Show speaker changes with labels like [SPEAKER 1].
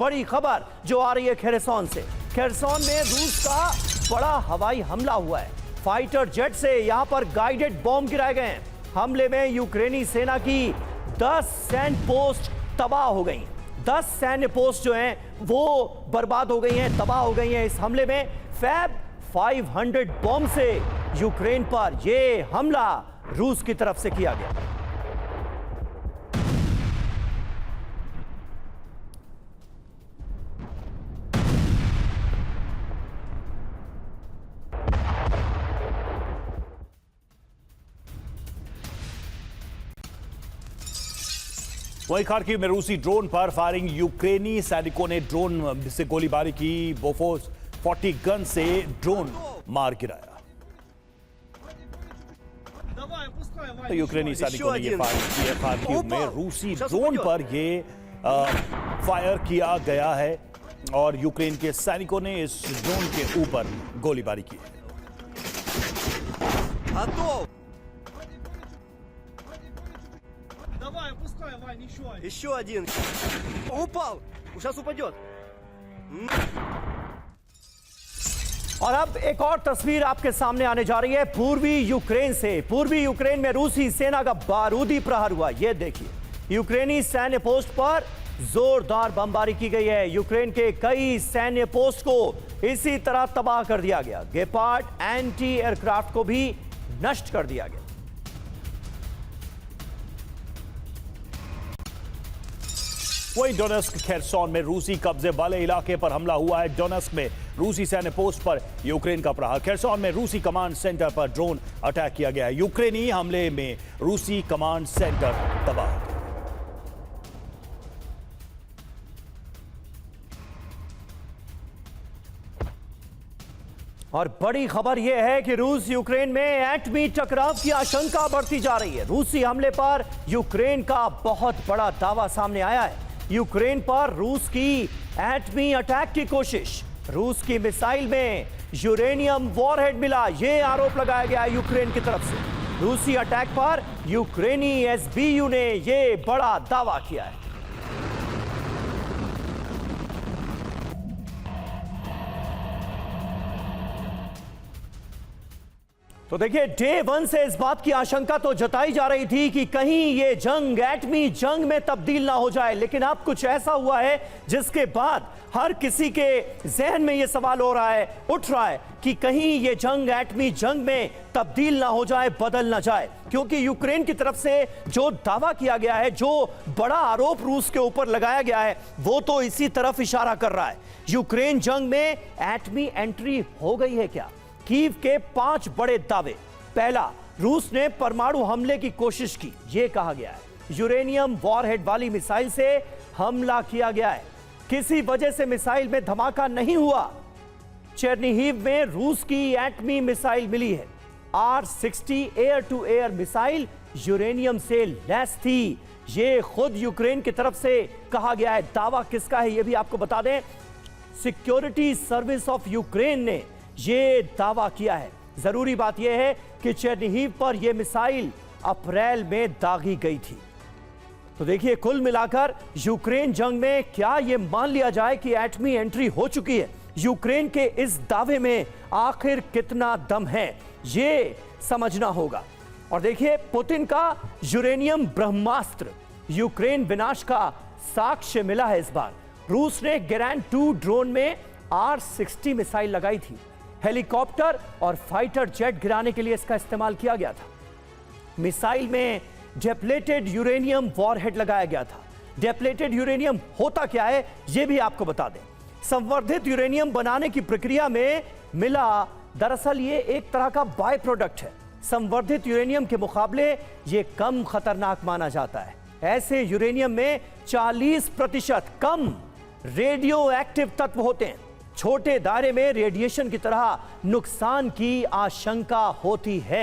[SPEAKER 1] बड़ी खबर जो आ रही है खेरसौन से। खेरसौन में रूस का बड़ा हवाई हमला हुआ है। फाइटर जेट से यहां पर गाइडेड बॉम्ब गिराए गए हैं। हमले में यूक्रेनी सेना की 10 सैन्य पोस्ट तबाह हो गई। 10 सैन्य पोस्ट जो हैं वो बर्बाद हो गई हैं, तबाह हो गई हैं। इस हमले में फैब 500 बॉम्ब से यूक्रेन पर यह हमला रूस की तरफ से किया गया।
[SPEAKER 2] वहीं खार्किव में रूसी ड्रोन पर फायरिंग, यूक्रेनी सैनिकों ने ड्रोन से गोलीबारी की। बोफोर्स 40 गन से ड्रोन मार गिराया। तो यूक्रेनी सैनिकों ने ये फायर किया। खार्किव में रूसी ड्रोन पर ये फायर किया गया है और यूक्रेन के सैनिकों ने इस ड्रोन के ऊपर गोलीबारी की है।
[SPEAKER 3] Еще один. Упал. Сейчас упадет.
[SPEAKER 1] और अब एक और तस्वीर आपके सामने आने जा रही है पूर्वी यूक्रेन से। पूर्वी यूक्रेन में रूसी सेना का बारूदी प्रहार हुआ। यह देखिए, यूक्रेनी सैन्य पोस्ट पर जोरदार बमबारी की गई है। यूक्रेन के कई सैन्य पोस्ट को इसी तरह तबाह कर दिया गया। गेपार्ड एंटी एयरक्राफ्ट को भी नष्ट कर दिया गया।
[SPEAKER 2] वहीं डोनेस्क खेरसौन में रूसी कब्जे वाले इलाके पर हमला हुआ है। डोनेस्क में रूसी सैन्य पोस्ट पर यूक्रेन का प्रहार। खेरसौन में रूसी कमांड सेंटर पर ड्रोन अटैक किया गया है। यूक्रेनी हमले में रूसी कमांड सेंटर तबाह।
[SPEAKER 1] और बड़ी खबर यह है कि रूस यूक्रेन में एटमी टकराव की आशंका बढ़ती जा रही है। रूसी हमले पर यूक्रेन का बहुत बड़ा दावा सामने आया है। यूक्रेन पर रूस की एटमी अटैक की कोशिश। रूस की मिसाइल में यूरेनियम वॉरहेड मिला, यह आरोप लगाया गया है यूक्रेन की तरफ से। रूसी अटैक पर यूक्रेनी एसबीयू ने यह बड़ा दावा किया है। तो देखिए, डे 1 से इस बात की आशंका तो जताई जा रही थी कि कहीं ये जंग एटमी जंग में तब्दील ना हो जाए, लेकिन अब कुछ ऐसा हुआ है जिसके बाद हर किसी के जहन में ये सवाल हो रहा है, उठ रहा है कि कहीं ये जंग एटमी जंग में तब्दील ना हो जाए, बदल ना जाए। क्योंकि यूक्रेन की तरफ से जो दावा किया गया है, जो बड़ा आरोप रूस के ऊपर लगाया गया है, वो तो इसी तरफ इशारा कर रहा है। यूक्रेन जंग में एटमी एंट्री हो गई है क्या? कीव के 5 बड़े दावे। पहला, रूस ने परमाणु हमले की कोशिश की, यह कहा गया है। यूरेनियम वॉरहेड वाली मिसाइल से हमला किया गया है, किसी वजह से मिसाइल में धमाका नहीं हुआ। चेर्निहिव में रूस की एटमी मिसाइल मिली है। R-60 air to air missile uranium से लैस थी, यह खुद यूक्रेन की तरफ से कहा गया है। दावा किसका है यह भी आपको बता दें, सिक्योरिटी सर्विस ऑफ यूक्रेन ने ये दावा किया है। जरूरी बात यह है कि चेर्निहिव पर यह मिसाइल अप्रैल में दागी गई थी। तो देखिए, कुल मिलाकर यूक्रेन जंग में क्या यह मान लिया जाए कि एटमी एंट्री हो चुकी है? यूक्रेन के इस दावे में आखिर कितना दम है, यह समझना होगा। और देखिए, पुतिन का यूरेनियम ब्रह्मास्त्र, यूक्रेन विनाश का साक्ष्य मिला है। इस बार रूस ने गेरैन 2 ड्रोन में R-60 मिसाइल लगाई थी। हेलीकॉप्टर और फाइटर जेट गिराने के लिए इसका इस्तेमाल किया गया था। मिसाइल में डेप्लेटेड यूरेनियम वॉरहेड लगाया गया था। डेप्लेटेड यूरेनियम होता क्या है यह भी आपको बता दें। संवर्धित यूरेनियम बनाने की प्रक्रिया में मिला, दरअसल ये एक तरह का बाय प्रोडक्ट है। संवर्धित यूरेनियम के मुकाबले ये कम खतरनाक माना जाता है। ऐसे यूरेनियम में 40% कम रेडियो एक्टिव तत्व होते हैं। छोटे दायरे में रेडिएशन की तरह नुकसान की आशंका होती है।